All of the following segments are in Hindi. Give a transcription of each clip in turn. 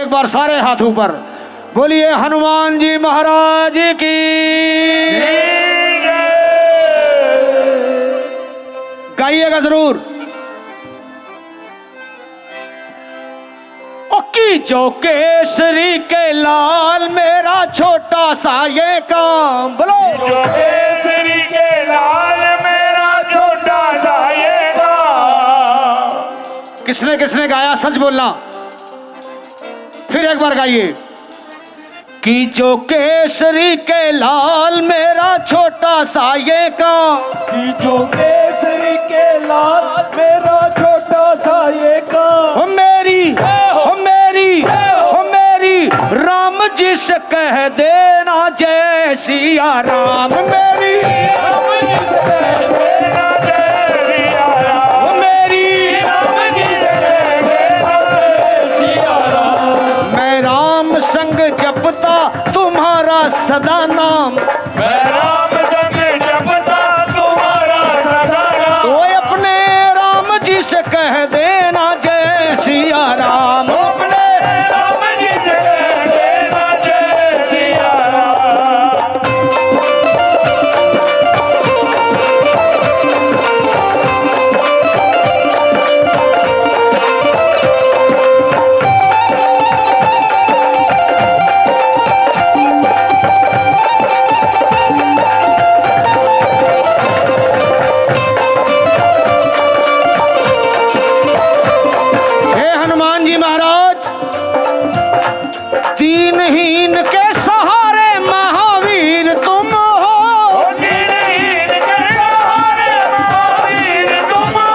एक बार सारे हाथ ऊपर बोलिए हनुमान जी महाराज की। गाइएगा जरूर। की जो केसरी के लाल मेरा छोटा सा ये काम, बोलो जो केसरी के लाल मेरा छोटा सा ये काम। किसने किसने गाया सच बोलना, फिर एक बार गाइए। कि जो केसरी के लाल मेरा छोटा सा ये काम, कि जो केसरी के लाल मेरा छोटा सा ये काम। हो मेरी राम जी से कह देना जय सिया राम, मेरी राम जी से कह देना जय सिया राम, मेरी राम जी से कह देना जय सिया राम। मैं राम संग जपता तुम्हारा सदा नाम, मैं राम संग जपता तुम्हारा सदा नाम। तो अपने राम जी से कह देना जय सिया राम, अपने राम जी से कह देना जय सिया राम। हे हनुमान जी महाराज, दीनहीन के सहारे महावीर तुम हो, दीनहीन के सहारे महावीर तुम हो।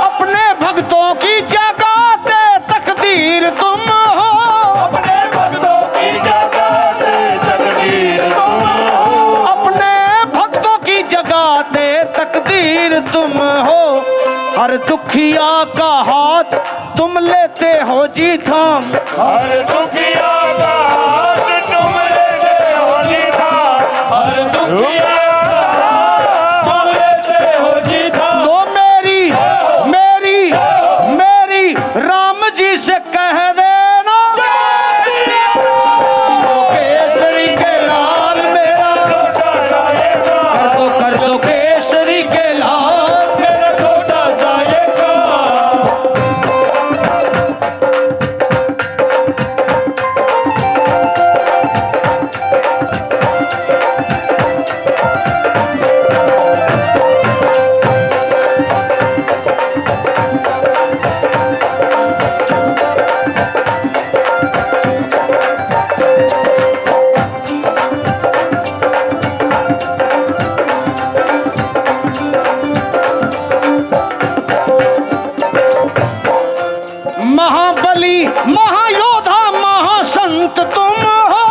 अपने भक्तों की जगाते तकदीर तुम हो, अपने भक्तों की जगाते तकदीर तुम हो। अपने भक्तों की जगाते तकदीर तुम हो। हर दुखिया का हाथ तुम लेते हो जी थाम, हर दुखिया का हाथ तुम लेते हो जी थाम। हर दुखिया का हाथ तुम लेते हो जी थाम। तो मेरी राम जी से कह देना तो केसरी के लाल मेरा छोटा सा ये काम। कर दो केसरी के लाल। मेरा छोटा सा ये काम। महाबली महायोधा महासंत तुम हो,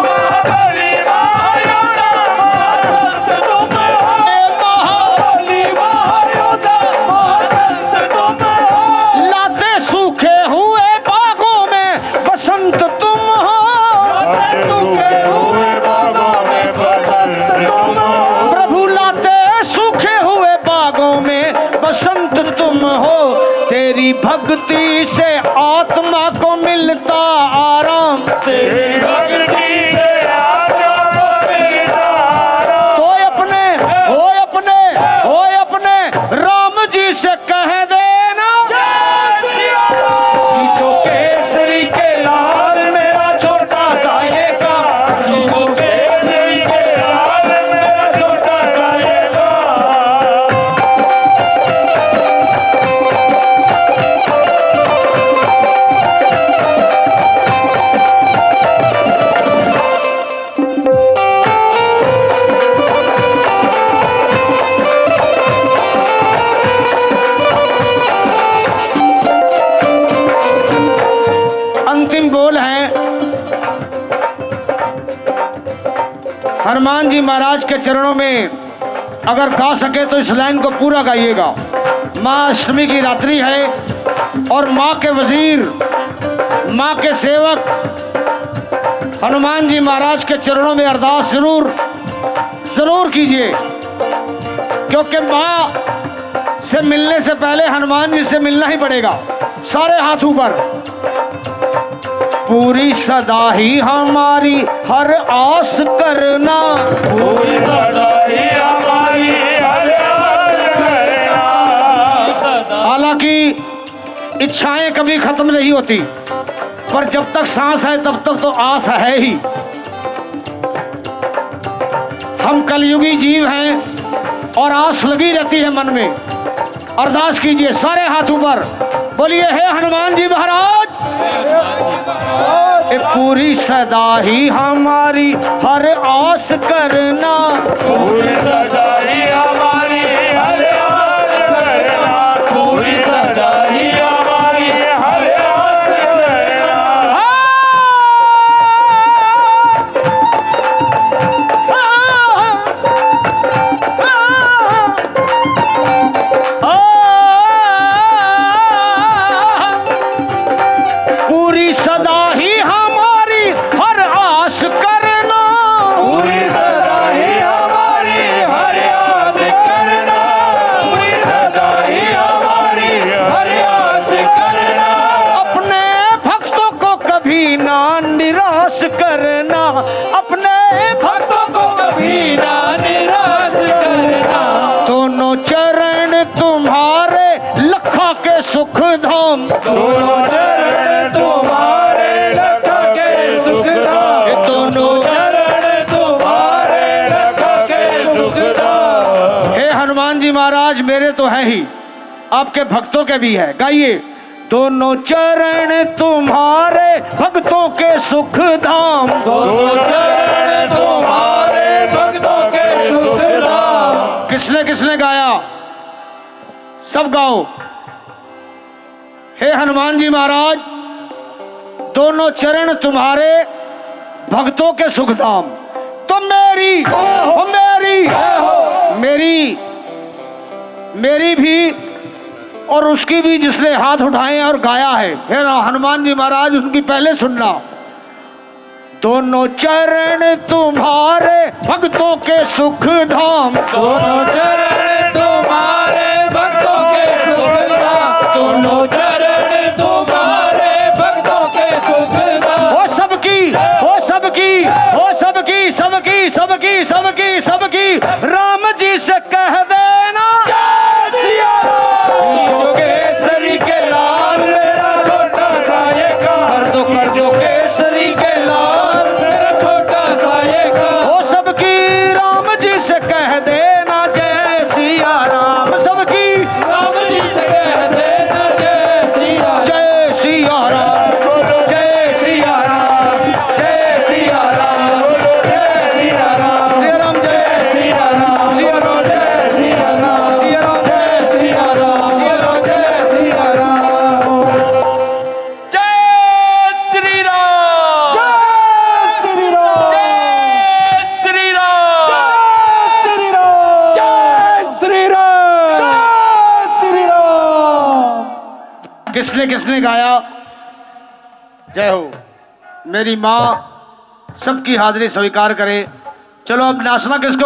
महाबली महायोधा महासंत तुम हो। महाबली महायोधा महासंत तुम हो। लाते सूखे हुए बागों में बसंत तुम हो, लाते सूखे हुए बागों में बसंत तुम हो। प्रभु लाते सूखे हुए बागों में बसंत तुम हो। तेरी भक्ति से आत्मा को मिलता आराम, तेरी भक्ति से आत्मा को मिलता आराम। हो अपने राम जी से कह देना कि जो केसरी के लाल मेरा छोटा सा ये काम, जो केसरी के लाल मेरा छोटा सा ये काम। अंतिम बोल है हनुमान जी महाराज के चरणों में। अगर गा सके तो इस लाइन को पूरा गाइएगा। माँ अष्टमी की रात्रि है और माँ के वजीर, माँ के सेवक हनुमान जी महाराज के चरणों में अरदास जरूर कीजिए, क्योंकि माँ से मिलने से पहले हनुमान जी से मिलना ही पड़ेगा। सारे हाथ ऊपर। पूरी सदा ही हमारी हर आस करना, पूरी सदा ही हमारी हर आस करना। हालांकि इच्छाएं कभी खत्म नहीं होती, पर जब तक सांस है तब तक तो आस है ही। हम कलयुगी जीव हैं और आस लगी रहती है मन में। अरदास कीजिए सारे हाथ ऊपर, बोलिए हे हनुमान जी महाराज, ए पूरी सदा ही हमारी हर आस करना, पूरी सदा ही हमारी हर आस करना, पूरी सदा ही हमारी हर आस करना। पूरी सदा ही हमारी हर आस करना, पूरी सदा ही हमारी हर आस करना, पूरी सदा ही हमारी हर आस करना। अपने भक्तों को कभी ना निराश करना, अपने भक्तों को कभी ना निराश करना। दोनों चरण तुम्हारे लखा के सुख धाम, दोनों चरण तुम्हारे लखा के सुख धाम, दोनों चरण तुम्हारे लखा के सुख धाम। हे हनुमान जी महाराज, मेरे तो है ही, आपके भक्तों के भी है। गाइए, दोनों चरण तुम्हारे भक्तों के सुख धाम, दोनों चरण तुम्हारे भक्तों के सुख धाम। किसने किसने गाया? सब गाओ। हे हनुमान जी महाराज, दोनों चरण तुम्हारे भक्तों के सुख धाम। तो मेरी भी और उसकी भी, जिसने हाथ उठाए और गाया है, हे हनुमान जी महाराज, उनकी पहले सुनना। दोनों चरण तुम्हारे भक्तों के सुख धाम, दोनों चरण तुम्हारे भक्तों के सुख धाम, दोनों चरण तुम्हारे भक्तों के सुख धाम। हो सबकी, हो सबकी, हो सबकी, सबकी सबकी सबकी सबकी राम जी से कह देना, जो केसरी के लाल मेरा छोटा सा ये कर दो केसरी के लाल मेरा छोटा सा ये काम। हो सबकी राम जी से कह देना, जय सिया राम। सबकी राम जी से कह देना, जय सिया राम। जय सिया राम, जय सिया राम, जय सिया राम, जय सिया राम, सिया राम, जय सिया राम, सिया राम, जय सिया राम, सिया राम, जय सिया राम, जय सिया राम। जय श्री राम, जय श्री राम, जय श्री राम, जय श्री राम, जय श्री राम, जय श्री राम। किसने किसने गाया? जय हो। मेरी माँ सबकी हाजिरी स्वीकार करे। चलो अब नाचना किसको किस